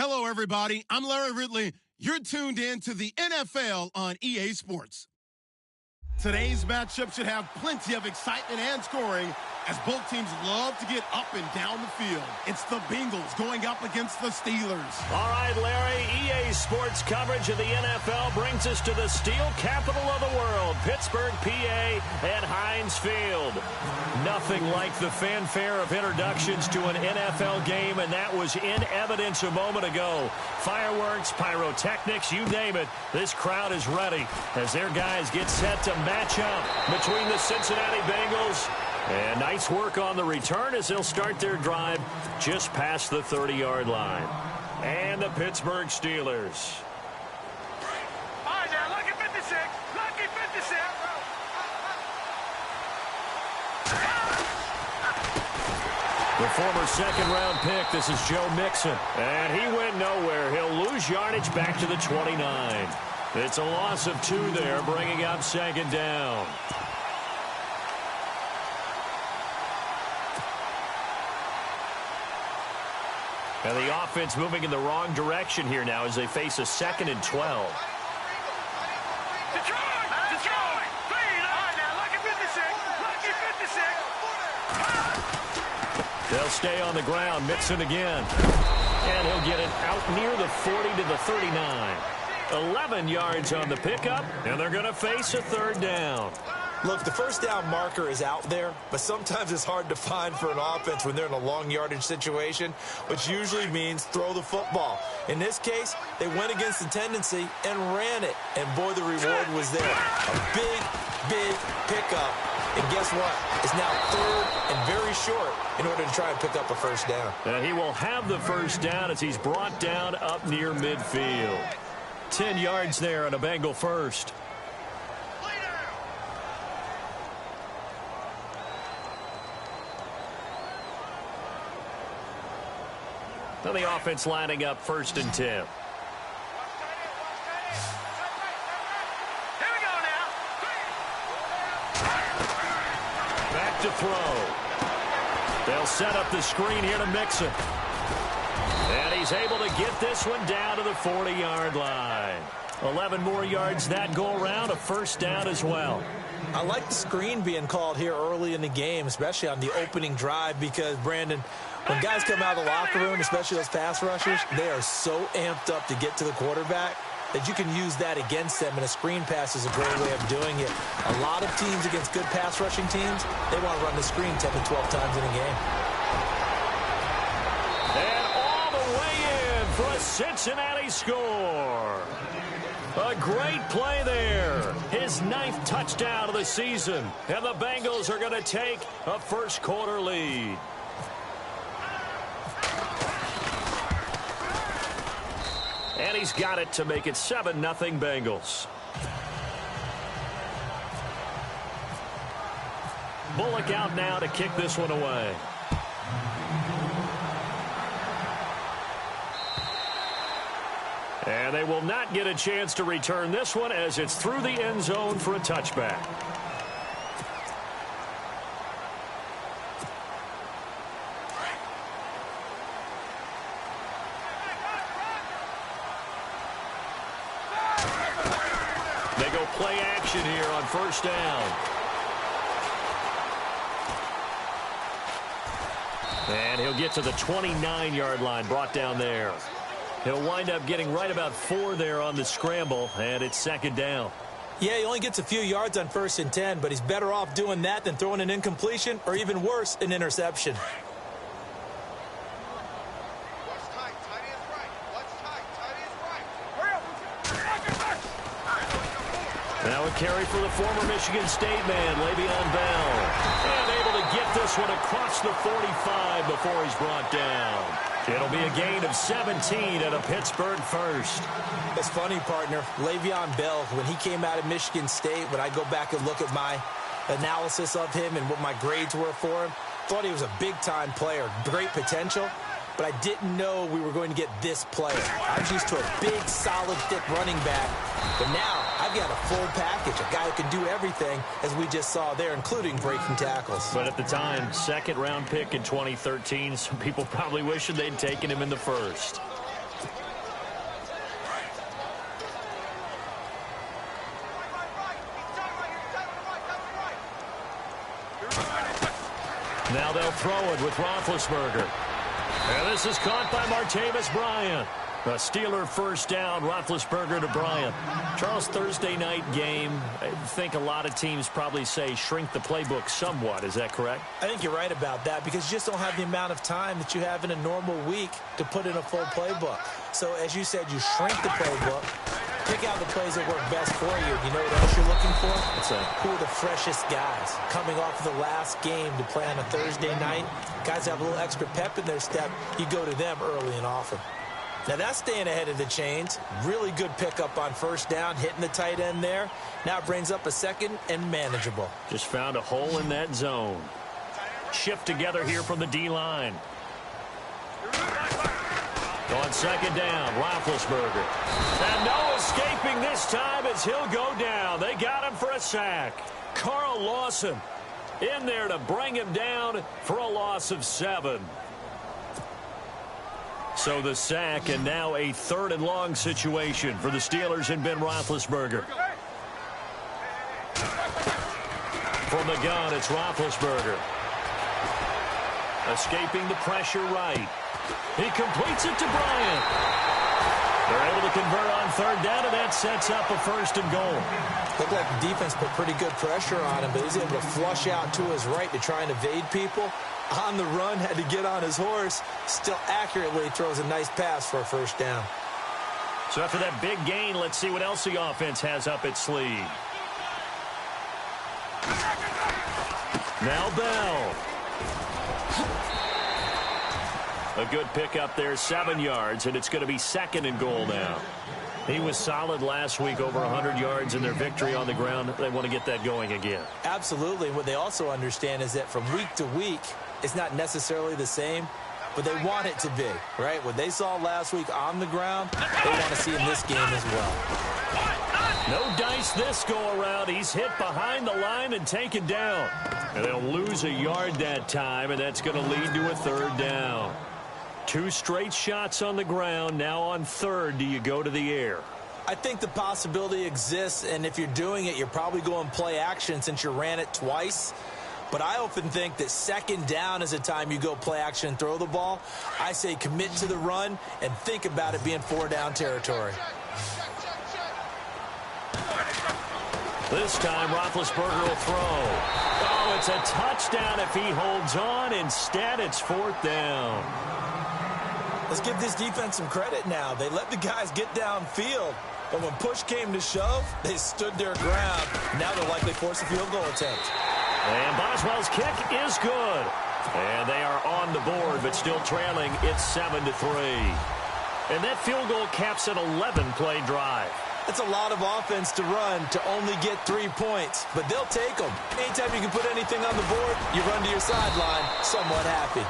Hello, everybody. I'm Larry Ridley. You're tuned in to the NFL on EA Sports. Today's matchup should have plenty of excitement and scoring as both teams love to get up and down the field. It's the Bengals going up against the Steelers. All right, Larry, EA Sports coverage of the NFL brings us to the steel capital of the world, Pittsburgh, PA, and Heinz Field. Nothing like the fanfare of introductions to an NFL game, and that was in evidence a moment ago. Fireworks, pyrotechnics, you name it, this crowd is ready as their guys get set to match up between the Cincinnati Bengals. And nice work on the return as they'll start their drive just past the 30-yard line. And the Pittsburgh Steelers. All right, now, lucky 56. Lucky 56. The former second-round pick, this is Joe Mixon. And he went nowhere. He'll lose yardage back to the 29. It's a loss of 2 there, bringing up second down. And the offense moving in the wrong direction here now as they face a 2nd and 12. Detroit! Detroit! Please! All right, now, lucky 56. Lucky 56. They'll stay on the ground. Mixon again. And he'll get it out near the 40 to the 39. 11 yards on the pickup, and they're going to face a 3rd down. Look, the first down marker is out there, but sometimes it's hard to find for an offense when they're in a long yardage situation, which usually means throw the football. In this case, they went against the tendency and ran it, and boy, the reward was there. A big, big pickup, and guess what? It's now 3rd and very short in order to try and pick up a first down. And he will have the first down as he's brought down up near midfield. 10 yards there on a Bengal first. Now the offense lining up 1st and 10. Here we go now. Back to throw. They'll set up the screen here to Mixon. And he's able to get this one down to the 40-yard line. 11 more yards that go around, a first down as well. I like the screen being called here early in the game, especially on the opening drive, because, Brandon, when guys come out of the locker room, especially those pass rushers, they are so amped up to get to the quarterback that you can use that against them, and a screen pass is a great way of doing it. A lot of teams against good pass rushing teams, they want to run the screen 10 to 12 times in a game. And all the way in for a Cincinnati score. A great play there. His 9th touchdown of the season. And the Bengals are going to take a first-quarter lead. And he's got it to make it 7-0 Bengals. Bullock out now to kick this one away. And they will not get a chance to return this one as it's through the end zone for a touchback. They go play action here on 1st down. And he'll get to the 29-yard line, brought down there. He'll wind up getting right about 4 there on the scramble, and it's 2nd down. Yeah, he only gets a few yards on 1st and 10, but he's better off doing that than throwing an incompletion or, even worse, an interception. Now a carry for the former Michigan State man, Le'Veon Bell. And able to get this one across the 45 before he's brought down. It'll be a gain of 17 and a Pittsburgh first. It's funny, partner. Le'Veon Bell, when he came out of Michigan State, when I go back and look at my analysis of him and what my grades were for him, thought he was a big-time player, great potential, but I didn't know we were going to get this player. I was used to a big, solid, thick running back, but now I've got a full package, a guy who can do everything, as we just saw there, including breaking tackles. But at the time, 2nd-round pick in 2013, some people probably wishing they'd taken him in the 1st. Now they'll throw it with Roethlisberger. And this is caught by Martavis Bryant. A Steeler first down, Roethlisberger to Bryant. Charles, Thursday night game, I think a lot of teams probably say shrink the playbook somewhat. Is that correct? I think you're right about that because you just don't have the amount of time that you have in a normal week to put in a full playbook. So, as you said, you shrink the playbook, pick out the plays that work best for you. You know what else you're looking for? Who are the freshest guys coming off of the last game to play on a Thursday night? Guys have a little extra pep in their step. You go to them early and often. Now that's staying ahead of the chains. Really good pickup on first down, hitting the tight end there. Now it brings up a second and manageable. Just found a hole in that zone. Shift together here from the D-line. On second down, Roethlisberger. And no escaping this time as he'll go down. They got him for a sack. Carl Lawson in there to bring him down for a loss of 7. So the sack, and now a 3rd and long situation for the Steelers and Ben Roethlisberger. From the gun, it's Roethlisberger. Escaping the pressure right. He completes it to Bryant. They're able to convert on 3rd down, and that sets up a 1st and goal. Looked like the defense put pretty good pressure on him, but he's able to flush out to his right to try and evade people. On the run, had to get on his horse. Still accurately throws a nice pass for a 1st down. So after that big gain, let's see what else the offense has up its sleeve. Now Bell. A good pickup there, 7 yards, and it's going to be 2nd and goal now. He was solid last week, over 100 yards in their victory on the ground. They want to get that going again. Absolutely. What they also understand is that from week to week, it's not necessarily the same, but they want it to be, right? What they saw last week on the ground, they want to see in this game as well. No dice this go-around. He's hit behind the line and taken down. And they'll lose a yard that time, and that's going to lead to a 3rd down. 2 straight shots on the ground. Now on 3rd, do you go to the air? I think the possibility exists, and if you're doing it, you're probably going play action since you ran it twice. But I often think that 2nd down is a time you go play action and throw the ball. I say commit to the run and think about it being 4-down territory. This time, Roethlisberger will throw. Oh, it's a touchdown if he holds on. Instead, it's 4th down. Let's give this defense some credit now. They let the guys get downfield. But when push came to shove, they stood their ground. Now they'll likely force a field goal attempt. And Boswell's kick is good. And they are on the board, but still trailing. It's 7-3. And that field goal caps an 11-play drive. That's a lot of offense to run to only get 3 points, but they'll take them. Anytime you can put anything on the board, you run to your sideline somewhat happy.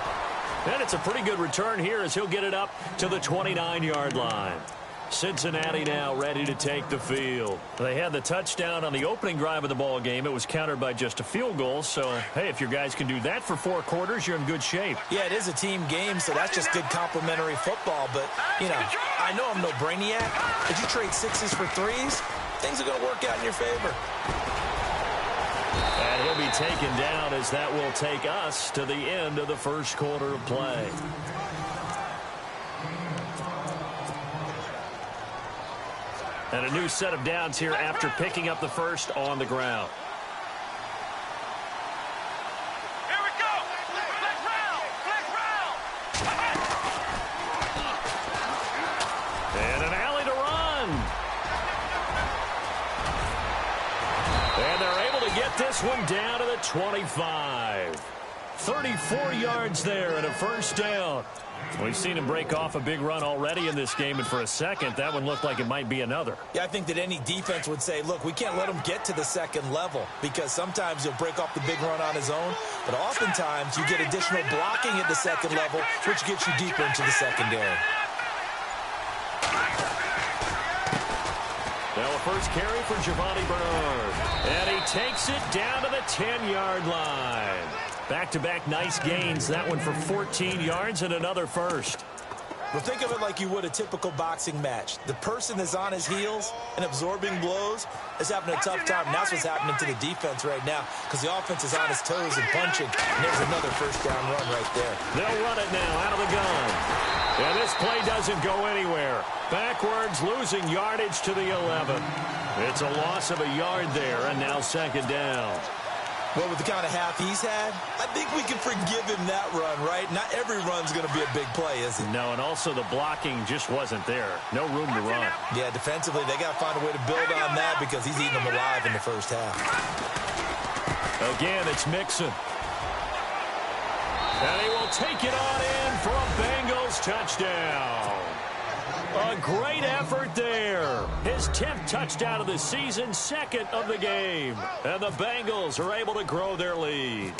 And it's a pretty good return here as he'll get it up to the 29-yard line. Cincinnati now ready to take the field. They had the touchdown on the opening drive of the ball game. It was countered by just a field goal. So, hey, if your guys can do that for 4 quarters, you're in good shape. Yeah, it is a team game, so that's just good complimentary football. But, you know, I know I'm no brainiac. If you trade 6s for 3s, things are going to work out in your favor. And he'll be taken down as that will take us to the end of the 1st quarter of play. And a new set of downs here after picking up the 1st on the ground. Here we go. Flex round. And an alley to run. And they're able to get this one down to the 25. 34 yards there and a 1st down. We've seen him break off a big run already in this game, and for a second, that one looked like it might be another. Yeah, I think that any defense would say, look, we can't let him get to the 2nd level because sometimes he'll break off the big run on his own, but oftentimes you get additional blocking at the 2nd level, which gets you deeper into the secondary. Now a 1st carry for Giovanni Bernard, and he takes it down to the 10-yard line. Back-to-back nice gains. That one for 14 yards and another 1st. But think of it like you would a typical boxing match. The person that's on his heels and absorbing blows is having a tough time. And that's what's happening to the defense right now because the offense is on his toes and punching. And there's another first down run right there. They'll run it now out of the gun. And this play doesn't go anywhere. Backwards, losing yardage to the 11. It's a loss of a yard there, and now second down. Well, with the kind of half he's had, I think we can forgive him that run, right? Not every run's going to be a big play, is it? No, and also the blocking just wasn't there. No room to run. Yeah, defensively, they got to find a way to build on that because he's eating them alive in the first half. Again, it's Mixon. And he will take it on in for a Bengals touchdown. A great effort there. His 10th touchdown of the season, second of the game. And the Bengals are able to grow their lead.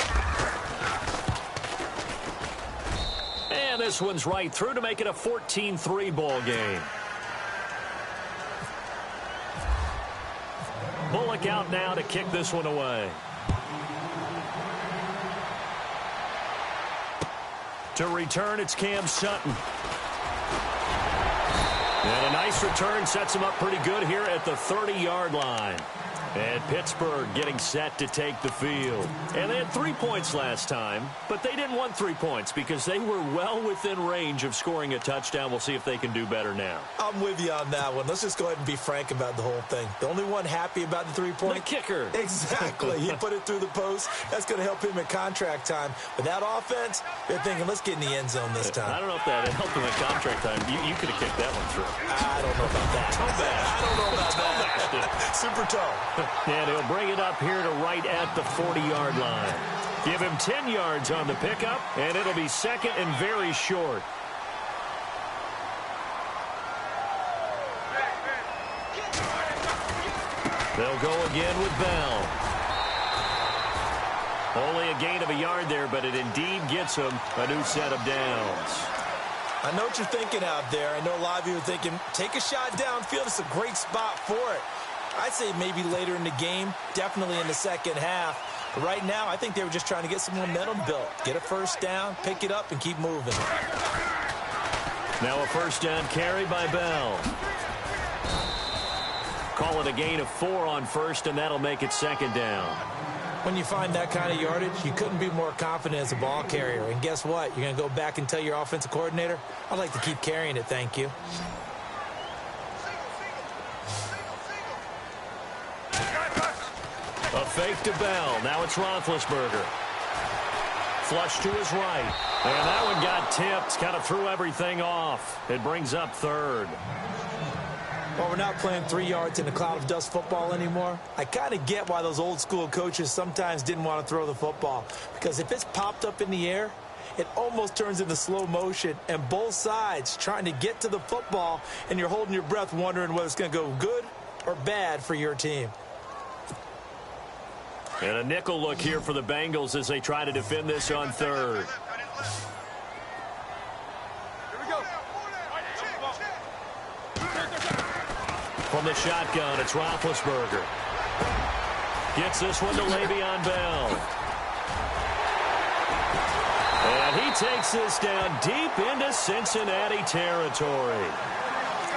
And this one's right through to make it a 14-3 ball game. Bullock out now to kick this one away. To return, it's Cam Sutton. And a nice return sets him up pretty good here at the 30-yard line. And Pittsburgh getting set to take the field. And they had 3 points last time, but they didn't want 3 points because they were well within range of scoring a touchdown. We'll see if they can do better now. I'm with you on that one. Let's just go ahead and be frank about the whole thing. The only one happy about the 3-point? The kicker. Exactly. He put it through the post. That's going to help him in contract time. But that offense, they're thinking, let's get in the end zone this time. I don't know if that helped him in contract time. You could have kicked that one through. I don't know about that. Toe bash. I don't know about that. Super toe. And he'll bring it up here to right at the 40-yard line. Give him 10 yards on the pickup, and it'll be second and very short. They'll go again with Bell. Only a gain of a yard there, but it indeed gets him a new set of downs. I know what you're thinking out there. I know a lot of you are thinking, take a shot downfield. It's a great spot for it. I'd say maybe later in the game, definitely in the second half. But right now, I think they were just trying to get some momentum built. Get a first down, pick it up, and keep moving. Now a first down carry by Bell. Call it a gain of 4 on first, and that'll make it second down. When you find that kind of yardage, you couldn't be more confident as a ball carrier. And guess what? You're going to go back and tell your offensive coordinator, I'd like to keep carrying it, thank you. A fake to Bell. Now it's Roethlisberger. Flush to his right. And that one got tipped. Kind of threw everything off. It brings up third. Well, we're not playing 3 yards in a cloud of dust football anymore. I kind of get why those old school coaches sometimes didn't want to throw the football. Because if it's popped up in the air, it almost turns into slow motion. And both sides trying to get to the football, and you're holding your breath wondering whether it's going to go good or bad for your team. And a nickel look here for the Bengals as they try to defend this on third. From the shotgun, it's Roethlisberger. Gets this one to Le'Veon Bell. And he takes this down deep into Cincinnati territory.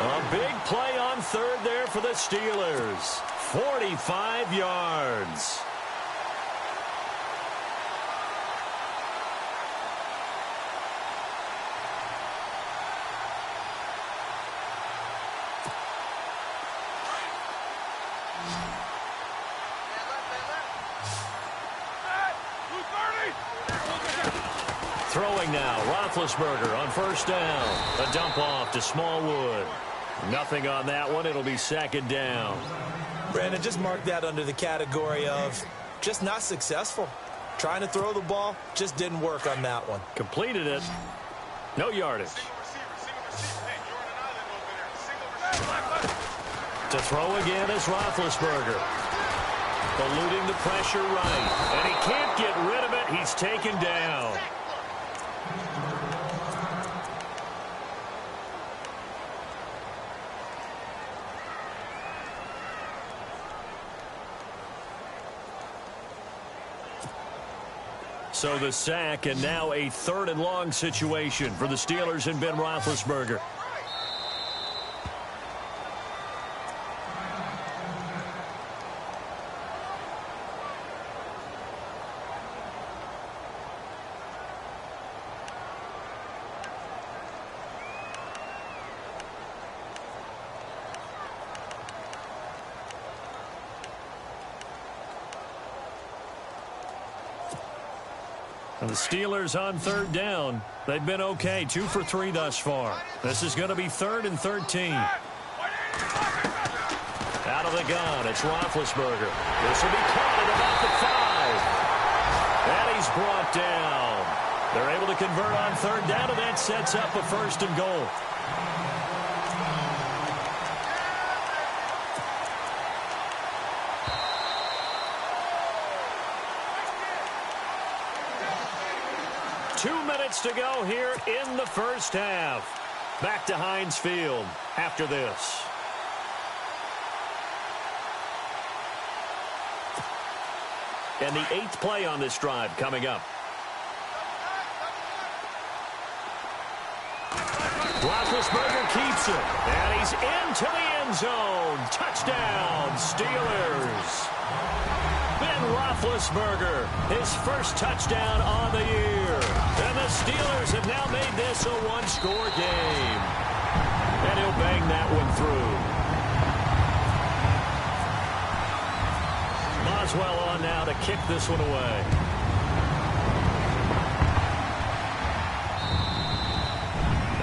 A big play on third there for the Steelers. 45 yards. Throwing now, Roethlisberger on first down. A dump off to Smallwood. Nothing on that one. It'll be second down. Brandon, just mark that under the category of just not successful. Trying to throw the ball, just didn't work on that one. Completed it. No yardage. To throw again is Roethlisberger. Eluding the pressure right. And he can't get rid of it. He's taken down. So the sack, and now a 3rd and long situation for the Steelers and Ben Roethlisberger. The Steelers on 3rd down. They've been okay, 2 for 3 thus far. This is going to be 3rd and 13. Out of the gun, it's Roethlisberger. This will be caught at about the 5. And he's brought down. They're able to convert on 3rd down, and that sets up a 1st and goal. To go here in the first half. Back to Heinz Field after this. And the 8th play on this drive coming up. Roethlisberger keeps it. And he's into the end zone. Touchdown, Steelers. Ben Roethlisberger, his first touchdown on the year. And the Steelers have now made this a 1-score game. And he'll bang that one through. Boswell on now to kick this one away.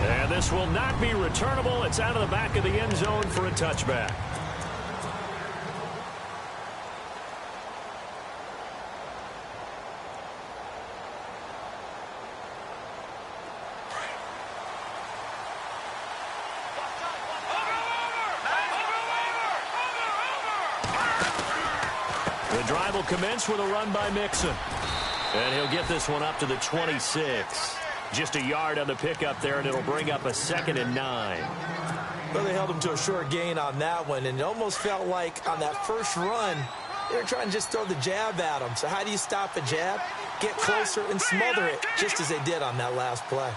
And this will not be returnable. It's out of the back of the end zone for a touchback. The drive will commence with a run by Mixon. And he'll get this one up to the 26. Just a yard on the pickup there, and it'll bring up a 2nd and 9. Well, they held him to a short gain on that one, and it almost felt like on that first run, they were trying to just throw the jab at him. So how do you stop a jab? Get closer and smother it, just as they did on that last play.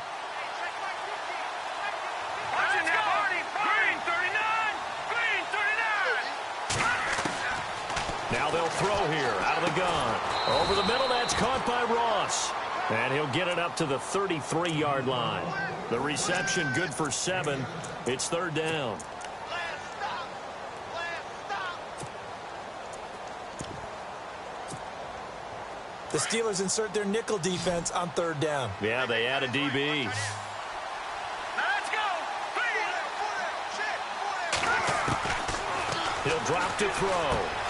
Now they'll throw here out of the gun. Over the middle, that's caught by Ross. And he'll get it up to the 33-yard line. The reception good for 7. It's 3rd down. The Steelers insert their nickel defense on 3rd down. Yeah, they add a DB. He'll drop to throw.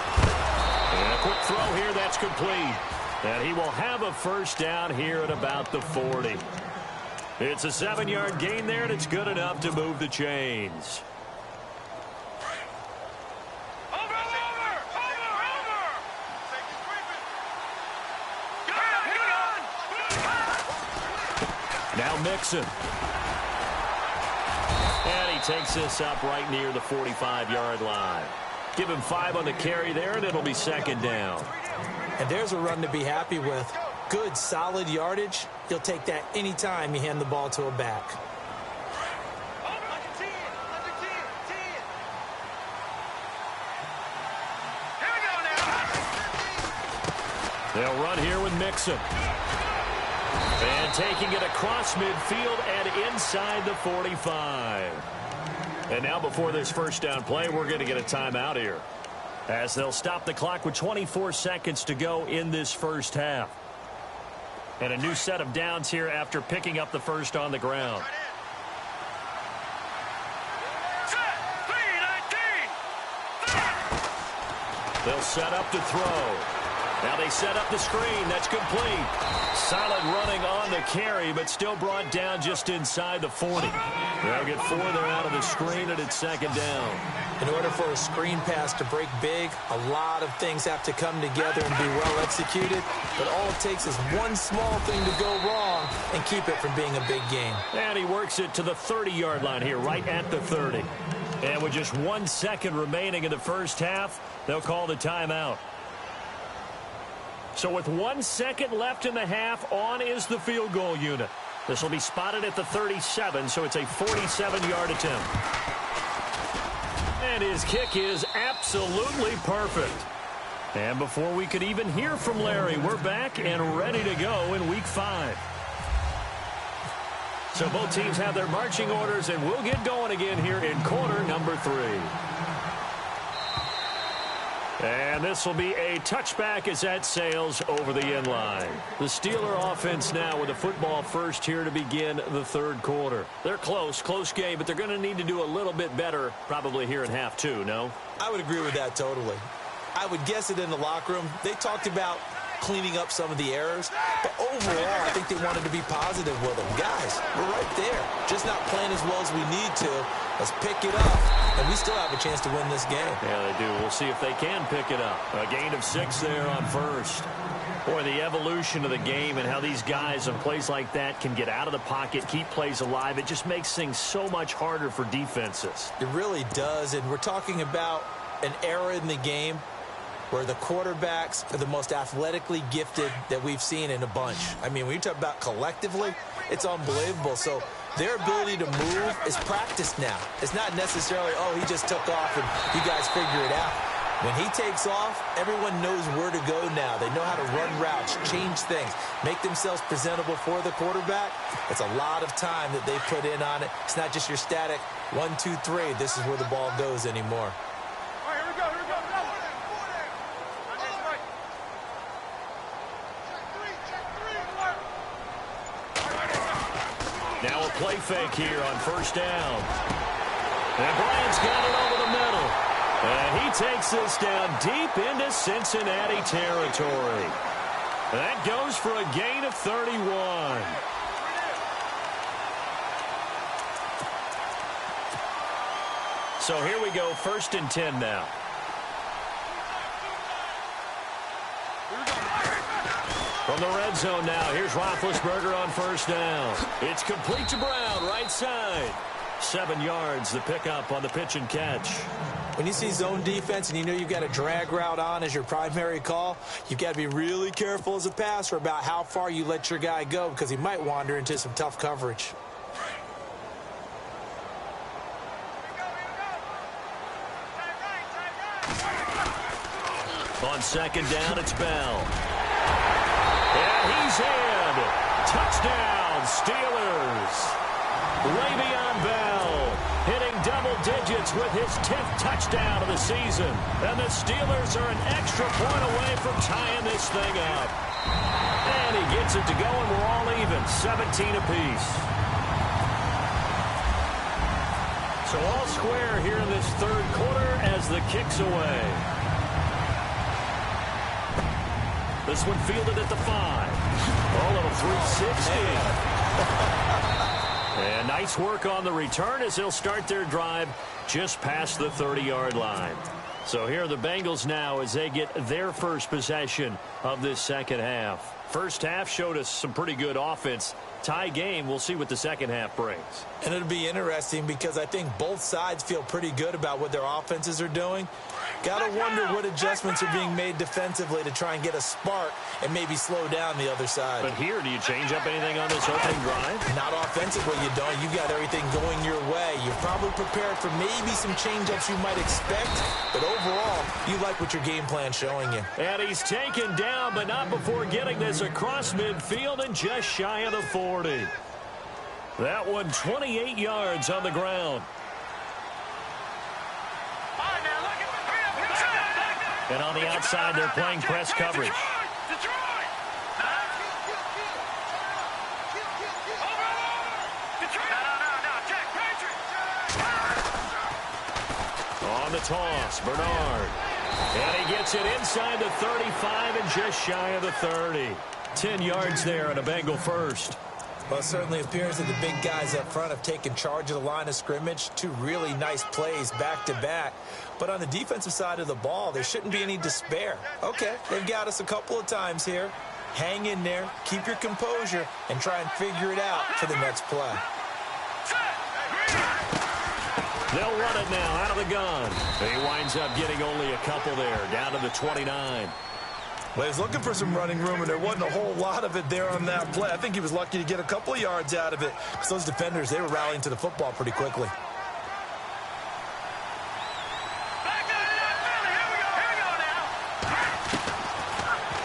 And a quick throw here, that's complete. And he will have a 1st down here at about the 40. It's a 7-yard gain there, and it's good enough to move the chains. Now Mixon. And he takes this up right near the 45-yard line. Give him 5 on the carry there, and it'll be 2nd down. And there's a run to be happy with. Good, solid yardage. You'll take that anytime you hand the ball to a back. They'll run here with Mixon. And taking it across midfield and inside the 45. And now before this 1st down play, we're going to get a timeout here, as they'll stop the clock with 24 seconds to go in this first half. And a new set of downs here after picking up the first on the ground. They'll set up to throw. Now they set up the screen. That's complete. Solid running on the carry, but still brought down just inside the 40. They'll get 4 there out of the screen, and it's 2nd down. In order for a screen pass to break big, a lot of things have to come together and be well executed. But all it takes is one small thing to go wrong and keep it from being a big gain. And he works it to the 30-yard line here, right at the 30. And with just 1 second remaining in the first half, they'll call the timeout. So with 1 second left in the half, on is the field goal unit. This will be spotted at the 37, so it's a 47-yard attempt. And his kick is absolutely perfect. And before we could even hear from Larry, we're back and ready to go in Week 5. So both teams have their marching orders, and we'll get going again here in quarter number 3. And this will be a touchback as that sails over the end line. The Steeler offense now with the football first here to begin the third quarter. They're close game, but they're going to need to do a little bit better probably here in half 2, no? I would agree with that totally. I would guess it in the locker room. They talked about cleaning up some of the errors, but overall, I think they wanted to be positive with them. Guys, we're right there. Just not playing as well as we need to. Let's pick it up, and we still have a chance to win this game. Yeah, they do. We'll see if they can pick it up. A gain of 6 there on first. Boy, the evolution of the game and how these guys on plays like that can get out of the pocket, keep plays alive, it just makes things so much harder for defenses. It really does, and we're talking about an era in the game where the quarterbacks are the most athletically gifted that we've seen in a bunch. I mean, when you talk about collectively, it's unbelievable. So their ability to move is practiced now. It's not necessarily, oh, he just took off and you guys figure it out. When he takes off, everyone knows where to go now. They know how to run routes, change things, make themselves presentable for the quarterback. It's a lot of time that they put in on it. It's not just your static 1, 2, 3. This is where the ball goes anymore. Now a play fake here on first down. And Bryant's got it over the middle. And he takes this down deep into Cincinnati territory. That goes for a gain of 31. So here we go, 1st and 10 now. From the red zone now, here's Roethlisberger on first down. It's complete to Brown, right side. 7 yards, the pickup on the pitch and catch. When you see zone defense and you know you've got a drag route on as your primary call, you've got to be really careful as a passer about how far you let your guy go because he might wander into some tough coverage. On second down, it's Bell. And he's in. Touchdown, Steelers. Le'Veon Bell hitting double digits with his 10th touchdown of the season. And the Steelers are an extra point away from tying this thing up. And he gets it to go, and we're all even, 17 apiece. So all square here in this third quarter as the kick's away. This one fielded at the 5. Oh, little 360. And nice work on the return as they'll start their drive just past the 30-yard line. So here are the Bengals now as they get their first possession of this second half. First half showed us some pretty good offense. Tie game, we'll see what the second half brings. And it'll be interesting because I think both sides feel pretty good about what their offenses are doing. Got to wonder what adjustments are being made defensively to try and get a spark and maybe slow down the other side. But here, do you change up anything on this opening drive? Not offensively, you don't. You got everything going your way. You're probably prepared for maybe some change-ups you might expect, but overall, you like what your game plan's showing you. And he's taken down, but not before getting this across midfield and just shy of the 40. That one 28 yards on the ground. And on the outside, they're playing press coverage. On the toss, Bernard. And he gets it inside the 35 and just shy of the 30. 10 yards there and a Bengal first. Well, it certainly appears that the big guys up front have taken charge of the line of scrimmage. 2 really nice plays back-to-back. But on the defensive side of the ball, there shouldn't be any despair. Okay, they've got us a couple of times here. Hang in there, keep your composure, and try and figure it out for the next play. They'll run it now out of the gun. He winds up getting only a couple there, down to the 29. Well, he's looking for some running room, and there wasn't a whole lot of it there on that play. I think he was lucky to get a couple of yards out of it because those defenders, they were rallying to the football pretty quickly.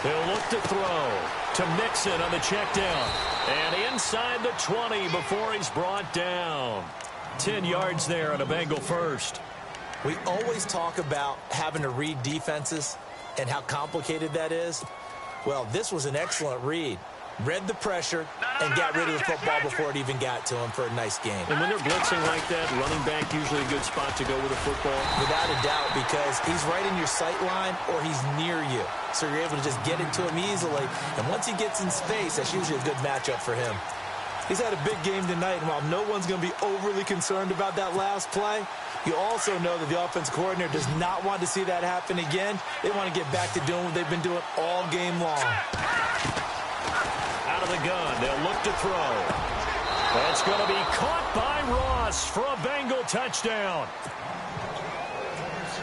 He'll look to throw to Mixon on the check down. And inside the 20 before he's brought down. 10 yards there on a Bengal first. We always talk about having to read defenses and how complicated that is. Well, this was an excellent read. Read the pressure and got rid of the football before it even got to him for a nice game. And when they're blitzing like that, running back usually a good spot to go with the football? Without a doubt, because he's right in your sight line or he's near you. So you're able to just get it to him easily. And once he gets in space, that's usually a good matchup for him. He's had a big game tonight, and while no one's going to be overly concerned about that last play, you also know that the offensive coordinator does not want to see that happen again. They want to get back to doing what they've been doing all game long. Out of the gun, they'll look to throw. That's going to be caught by Ross for a Bengal touchdown.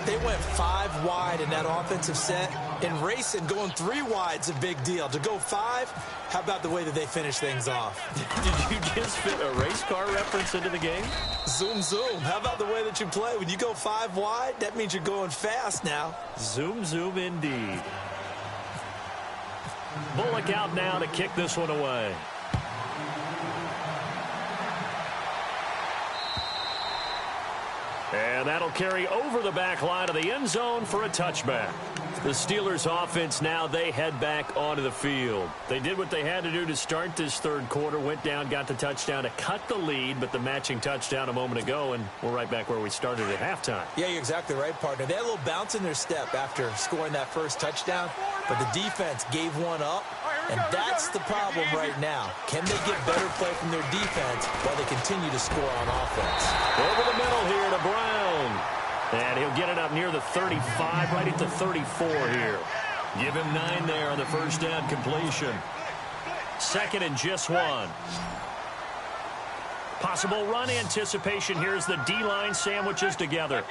They went 5 wide in that offensive set, and racing going 3 wide's a big deal. To go 5, how about the way that they finish things off? Did you just fit a race car reference into the game? Zoom, zoom. How about the way that you play? When you go 5 wide, that means you're going fast now. Zoom, zoom indeed. Bullock out now to kick this one away. And that'll carry over the back line of the end zone for a touchback. The Steelers offense now, they head back onto the field. They did what they had to do to start this third quarter, went down, got the touchdown to cut the lead, but the matching touchdown a moment ago, and we're right back where we started at halftime. Yeah, you're exactly right, partner. They had a little bounce in their step after scoring that first touchdown, but the defense gave one up, and that's the problem right now. Can they get better play from their defense while they continue to score on offense? Over the middle here to Brown. And he'll get it up near the 35, right at the 34 here. Give him 9 there on the first down completion. Second and just 1. Possible run anticipation. Here's the D-line sandwiches together.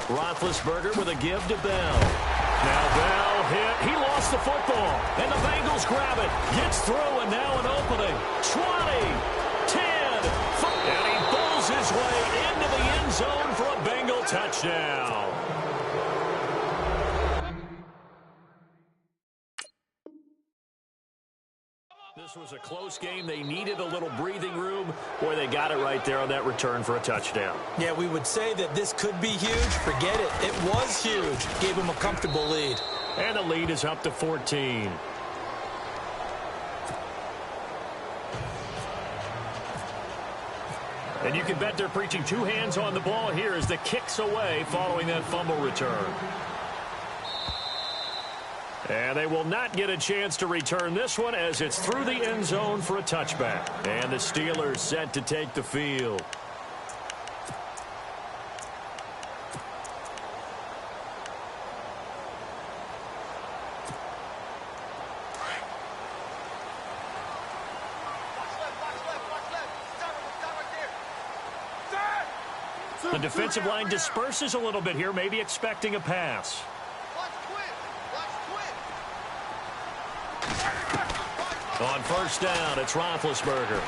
Roethlisberger with a give to Bell. Now Bell hit. He lost the football. And the Bengals grab it. Gets through and now an opening. 20, 10, 5. And he pulls his way into the end zone for a Bengal touchdown. This was a close game. They needed a little breathing room. Boy, they got it right there on that return for a touchdown. Yeah, we would say that this could be huge. Forget it. It was huge. Gave them a comfortable lead. And the lead is up to 14. And you can bet they're preaching 2 hands on the ball here as the kick's away following that fumble return. And they will not get a chance to return this one as it's through the end zone for a touchback. And the Steelers set to take the field. The defensive line disperses a little bit here, maybe expecting a pass. On first down, it's Roethlisberger.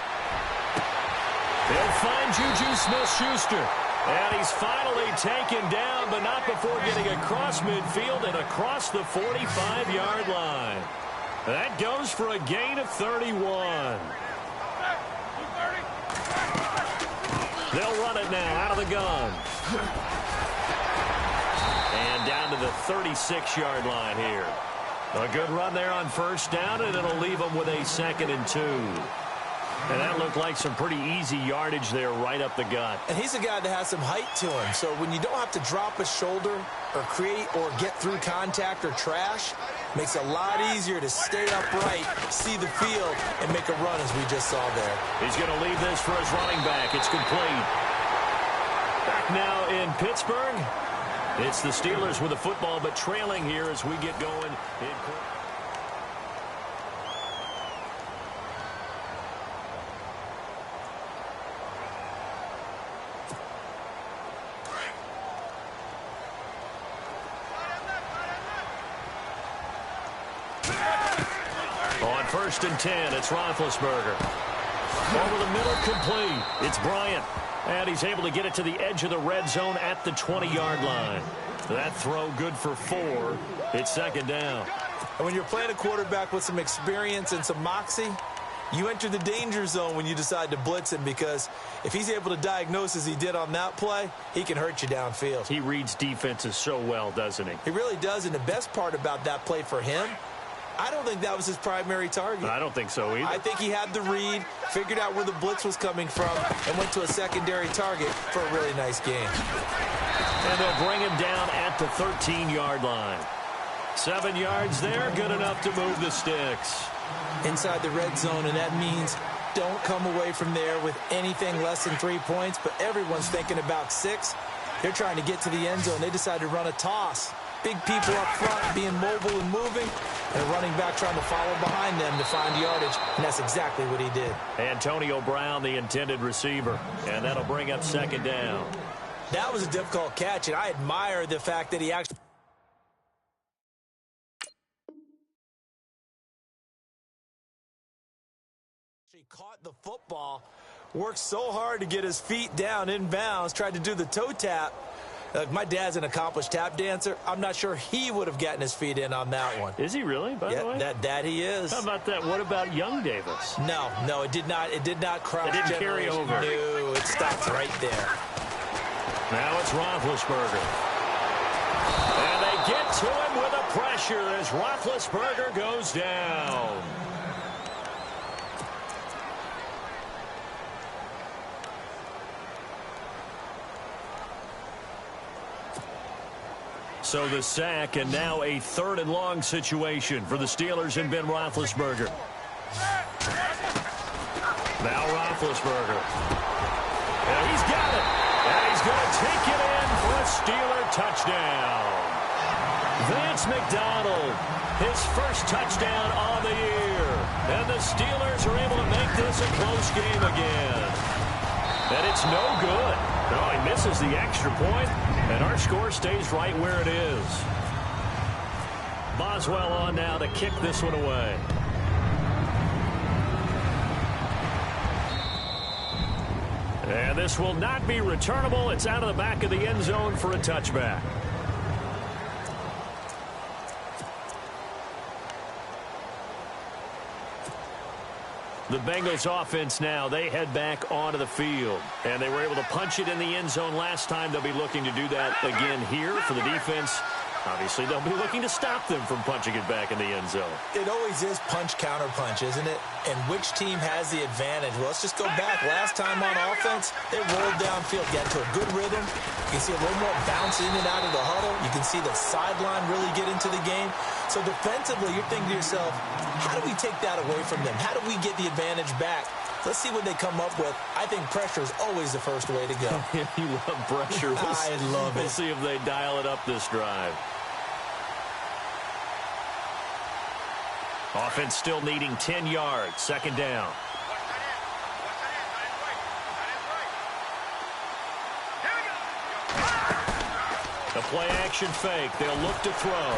They'll find Juju Smith-Schuster. And he's finally taken down, but not before getting across midfield and across the 45-yard line. That goes for a gain of 31. They'll run it now out of the gun. And down to the 36-yard line here. A good run there on first down, and it'll leave them with a 2nd and 2. And that looked like some pretty easy yardage there right up the gut. And he's a guy that has some height to him. So when you don't have to drop a shoulder or create or get through contact or trash, makes it a lot easier to stay upright, see the field, and make a run as we just saw there. He's going to leave this for his running back. It's complete. Back now in Pittsburgh. It's the Steelers with the football, but trailing here as we get going. On 1st and 10, it's Roethlisberger. Over the middle, complete. It's Bryant. And he's able to get it to the edge of the red zone at the 20-yard line. That throw good for 4. It's 2nd down. And when you're playing a quarterback with some experience and some moxie, you enter the danger zone when you decide to blitz him, because if he's able to diagnose as he did on that play, he can hurt you downfield. He reads defenses so well, doesn't he? He really does, and the best part about that play for him, I don't think that was his primary target. I don't think so either. I think he had the read, figured out where the blitz was coming from, and went to a secondary target for a really nice game. And they'll bring him down at the 13-yard line. 7 yards there, good enough to move the sticks. Inside the red zone, and that means don't come away from there with anything less than 3 points, but everyone's thinking about 6. They're trying to get to the end zone. They decide to run a toss. Big people up front being mobile and moving, and a running back trying to follow behind them to find yardage, and that's exactly what he did. Antonio Brown, the intended receiver, and that'll bring up 2nd down. That was a difficult catch, and I admire the fact that he actually caught the football, worked so hard to get his feet down inbounds, tried to do the toe tap. My dad's an accomplished tap dancer. I'm not sure he would have gotten his feet in on that one. Is he really, by the way? That he is. How about that? What about young Davis? No, it did not cross. It didn't carry over. No, it stopped right there. Now it's Roethlisberger. And they get to him with a pressure as Roethlisberger goes down. So the sack, and now a 3rd and long situation for the Steelers and Ben Roethlisberger. Now Roethlisberger. And he's got it. And he's going to take it in for a Steeler touchdown. Vance McDonald, his first touchdown on the year. And the Steelers are able to make this a close game again. And it's no good. No, he misses the extra point, and our score stays right where it is. Boswell on now to kick this one away. And this will not be returnable. It's out of the back of the end zone for a touchback. The Bengals offense now, they head back onto the field. And they were able to punch it in the end zone last time. They'll be looking to do that again here for the defense. Obviously, they'll be looking to stop them from punching it back in the end zone. It always is punch, counter punch, isn't it? And which team has the advantage? Well, let's just go back. Last time on offense, they rolled downfield, got into a good rhythm. You can see a little more bounce in and out of the huddle. You can see the sideline really get into the game. So defensively, you're thinking to yourself, how do we take that away from them? How do we get the advantage back? Let's see what they come up with. I think pressure is always the first way to go. You love pressure. I love it. We'll see if they dial it up this drive. Offense still needing 10 yards. 2nd down. The play action fake. They'll look to throw.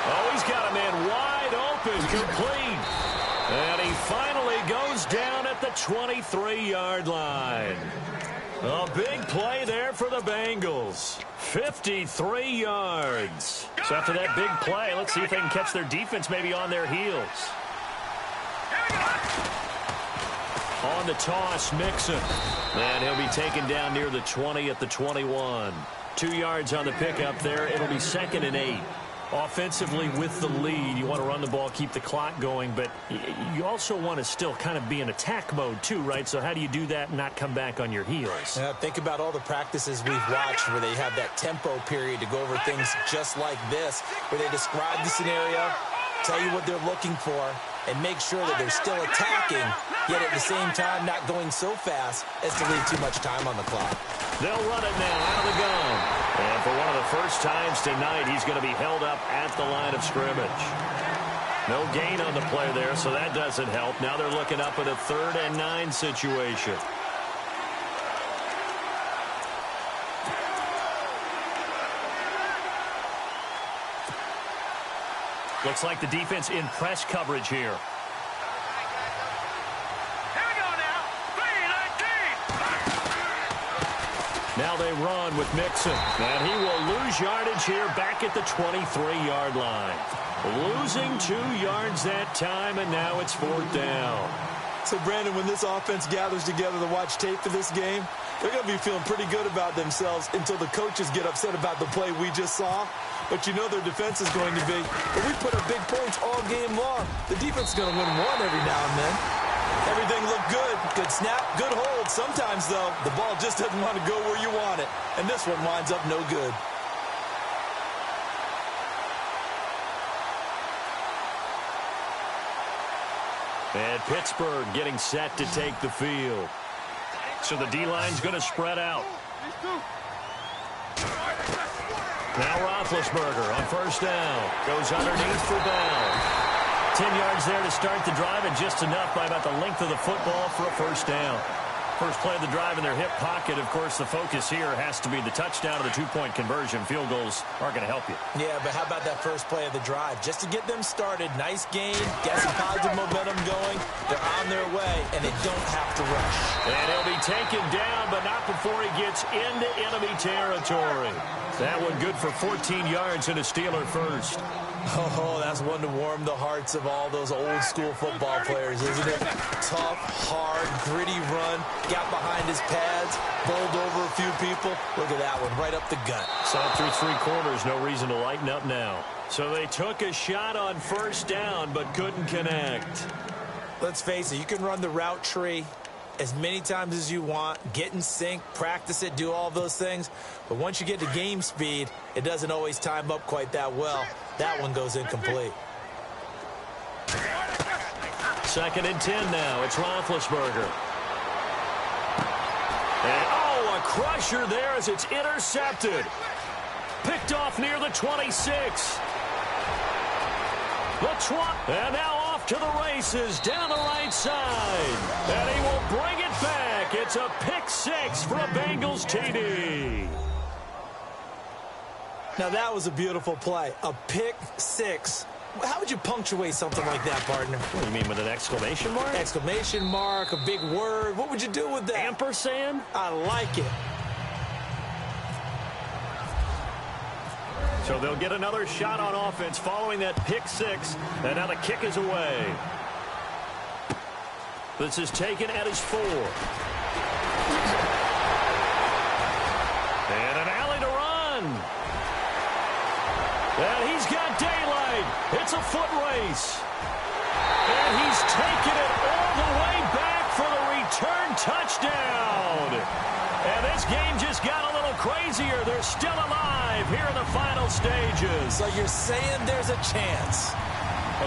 Oh, he's got a man wide open. Complete. And he finally goes down at the 23-yard line. A big play there for the Bengals. 53 yards. So after that big play, let's see if they can catch their defense maybe on their heels. On the toss, Mixon. And he'll be taken down near the 20 at the 21. 2 yards on the pickup there. It'll be 2nd and 8. Offensively with the lead, you want to run the ball, keep the clock going, but you also want to still kind of be in attack mode too, right? So how do you do that and not come back on your heels? Think about all the practices we've watched where they have that tempo period to go over things just like this, where they describe the scenario, tell you what they're looking for, and make sure that they're still attacking, yet at the same time not going so fast as to leave too much time on the clock. They'll run it now out of the gun. And for one of the first times tonight, he's going to be held up at the line of scrimmage. No gain on the play there, so that doesn't help. Now they're looking up at a 3rd and 9 situation. Looks like the defense in press coverage here. Here we go now. 3-19. Now they run with Mixon. And he will lose yardage here back at the 23-yard line. Losing 2 yards that time, and now it's 4th down. So, Brandon, when this offense gathers together to watch tape for this game, they're going to be feeling pretty good about themselves until the coaches get upset about the play we just saw. But you know their defense is going to be. But we put up big points all game long. The defense is going to win one every now and then. Everything looked good. Good snap, good hold. Sometimes, though, the ball just doesn't want to go where you want it. And this one winds up no good. And Pittsburgh getting set to take the field. So the D-line's going to spread out. Now Roethlisberger on 1st down. Goes underneath for Bell. 10 yards there to start the drive, and just enough by about the length of the football for a 1st down. First play of the drive in their hip pocket. Of course, the focus here has to be the touchdown or the 2-point conversion. Field goals aren't going to help you. Yeah, but how about that first play of the drive? Just to get them started, nice gain, get some positive momentum going. They're on their way, and they don't have to rush. And he'll be taken down, but not before he gets into enemy territory. That one good for 14 yards and a Steeler first. Oh, that's one to warm the hearts of all those old-school football players, isn't it? Tough, hard, gritty run. Got behind his pads, bowled over a few people. Look at that one, right up the gut. Saw through 3 quarters, no reason to lighten up now. So they took a shot on 1st down, but couldn't connect. Let's face it, you can run the route tree as many times as you want, get in sync, practice it, do all those things. But once you get to game speed, it doesn't always time up quite that well. That one goes incomplete. 2nd and 10 now. It's Roethlisberger. And, oh, a crusher there as it's intercepted. Picked off near the 26. And now off to the races down the right side. And he will bring it back. It's a pick 6 for a Bengals TD. Now that was a beautiful play. A pick 6. How would you punctuate something like that, partner? What do you mean, with an exclamation mark? Exclamation mark, a big word. What would you do with that? Ampersand? I like it. So they'll get another shot on offense following that pick 6. And now the kick is away. This is taken at his 4. And an alley to run. And he's got daylight. It's a foot race. And he's taken it all the way back for the return touchdown. And this game just got a little crazier. They're still alive here in the final stages. So you're saying there's a chance.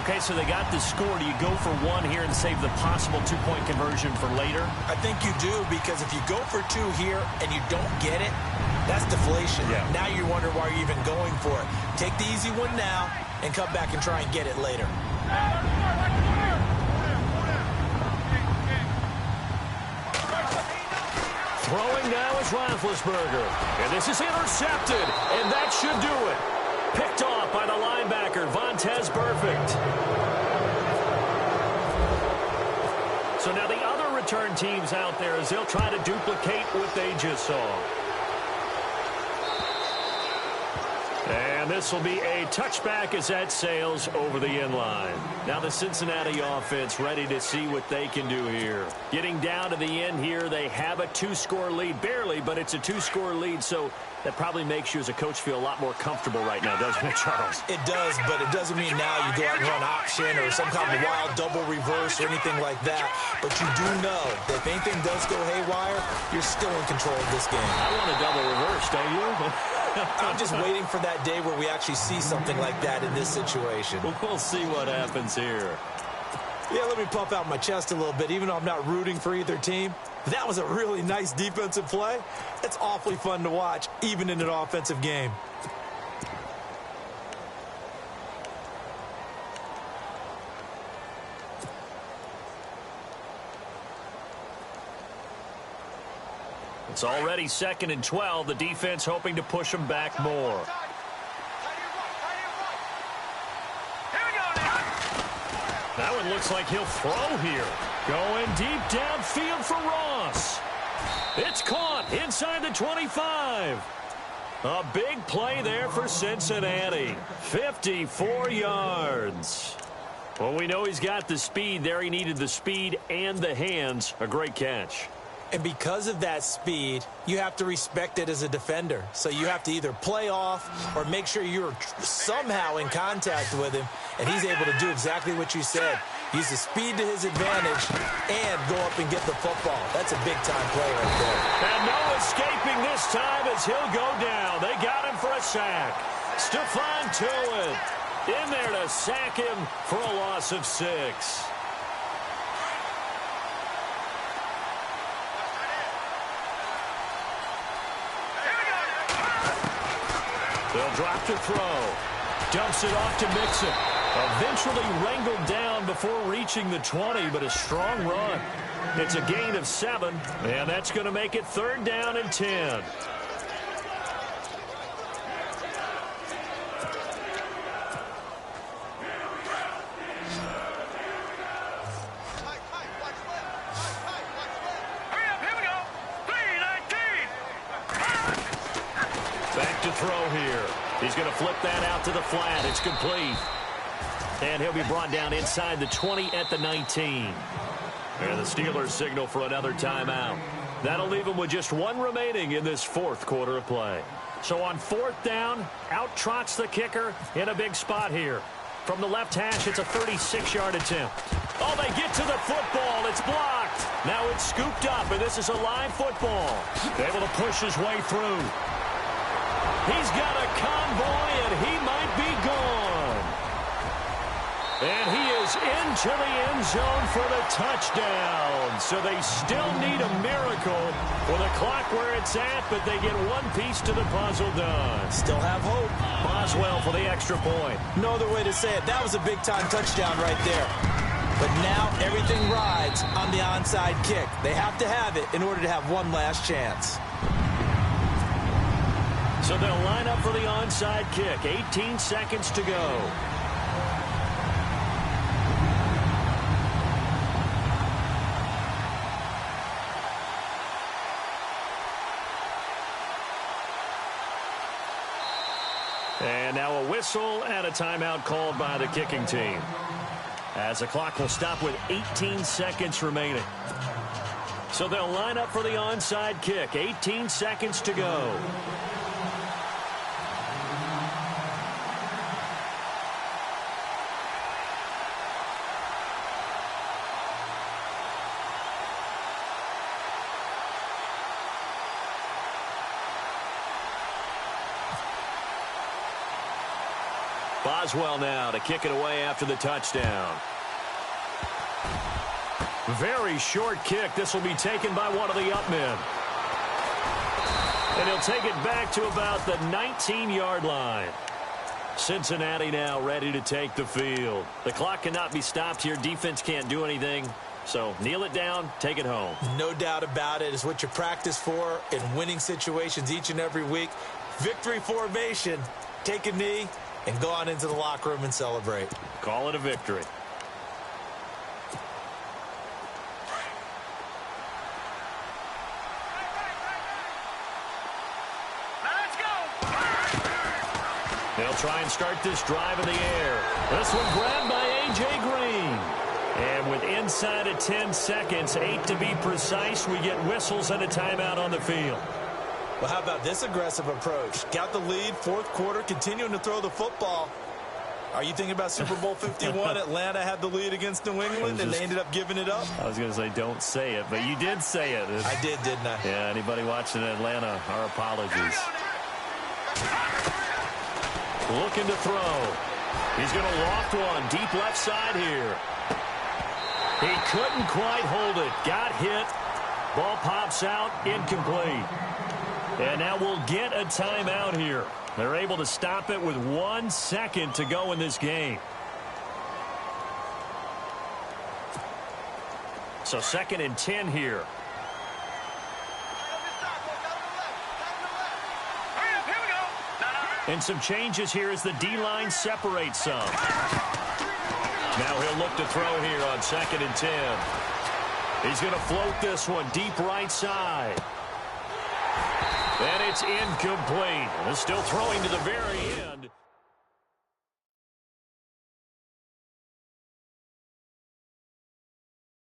Okay, so they got the score. Do you go for 1 here and save the possible 2-point conversion for later? I think you do, because if you go for 2 here and you don't get it, that's deflation. Yeah. Now you wonder why you're even going for it. Take the easy one now and come back and try and get it later. Throwing now is Roethlisberger. And this is intercepted, and that should do it. Picked off by the linebacker, Vontaze Burfict. So now the other return teams out there as they'll try to duplicate what they just saw. And this will be a touchback as that sails over the end line. Now the Cincinnati offense ready to see what they can do here. Getting down to the end here, they have a 2-score lead. Barely, but it's a 2-score lead, so that probably makes you as a coach feel a lot more comfortable right now, doesn't it, Charles? It does, but it doesn't mean now you go out and run option or some kind of wild double reverse or anything like that. But you do know that if anything does go haywire, you're still in control of this game. I want a double reverse, don't you? I'm just waiting for that day where we actually see something like that in this situation. We'll see what happens here. Yeah, let me puff out my chest a little bit, even though I'm not rooting for either team. That was a really nice defensive play. It's awfully fun to watch, even in an offensive game. It's already 2nd and 12. The defense hoping to push them back more. Here we That one looks like he'll throw here. Going deep downfield for Ross. It's caught inside the 25. A big play there for Cincinnati. 54 yards. Well, we know he's got the speed there. He needed the speed and the hands. A great catch. And because of that speed, you have to respect it as a defender. So you have to either play off or make sure you're somehow in contact with him, and he's able to do exactly what you said. Use the speed to his advantage and go up and get the football. That's a big-time play right there. And no escaping this time as he'll go down. They got him for a sack. Stephon Tuitt in there to sack him for a loss of 6. They'll drop to throw. Dumps it off to Mixon. Eventually wrangled down before reaching the 20, but a strong run. It's a gain of 7, and that's going to make it 3rd down and 10. Back to throw here. He's going to flip that out to the flat. It's complete. And he'll be brought down inside the 20 at the 19. And the Steelers signal for another timeout. That'll leave them with just 1 remaining in this 4th quarter of play. So on 4th down, out trots the kicker in a big spot here. From the left hash, it's a 36-yard attempt. Oh, they get to the football. It's blocked. Now it's scooped up, and this is a live football. Able to push his way through. He's got a convoy, and he might be gone. And he is into the end zone for the touchdown. So they still need a miracle with a clock where it's at, but they get 1 piece to the puzzle done. Still have hope. Boswell for the extra point. No other way to say it. That was a big-time touchdown right there. But now everything rides on the onside kick. They have to have it in order to have one last chance. So they'll line up for the onside kick. 18 seconds to go. And now a whistle and a timeout called by the kicking team. As the clock will stop with 18 seconds remaining. So they'll line up for the onside kick. 18 seconds to go. Boswell now to kick it away after the touchdown. Very short kick. This will be taken by one of the up men. And he'll take it back to about the 19-yard line. Cincinnati now ready to take the field. The clock cannot be stopped here. Defense can't do anything. So kneel it down, take it home. No doubt about it. It's what you practice for in winning situations each and every week. Victory formation. Take a knee and go on into the locker room and celebrate. Call it a victory. They'll try and start this drive in the air. This one grabbed by A.J. Green. And with inside of 10 seconds, 8 to be precise, we get whistles and a timeout on the field. Well, how about this aggressive approach? Got the lead, 4th quarter, continuing to throw the football. Are you thinking about Super Bowl 51? Atlanta had the lead against New England, and they ended up giving it up? I was going to say don't say it, but you did say it. I did, didn't I? Yeah, anybody watching Atlanta, our apologies. Looking to throw. He's going to loft one deep left side here. He couldn't quite hold it. Got hit. Ball pops out. Incomplete. And now we'll get a timeout here. They're able to stop it with 1 second to go in this game. So 2nd and 10 here. And some changes here as the D-line separates some. Now he'll look to throw here on 2nd and 10. He's going to float this one deep right side. And it's incomplete. And still throwing to the very end.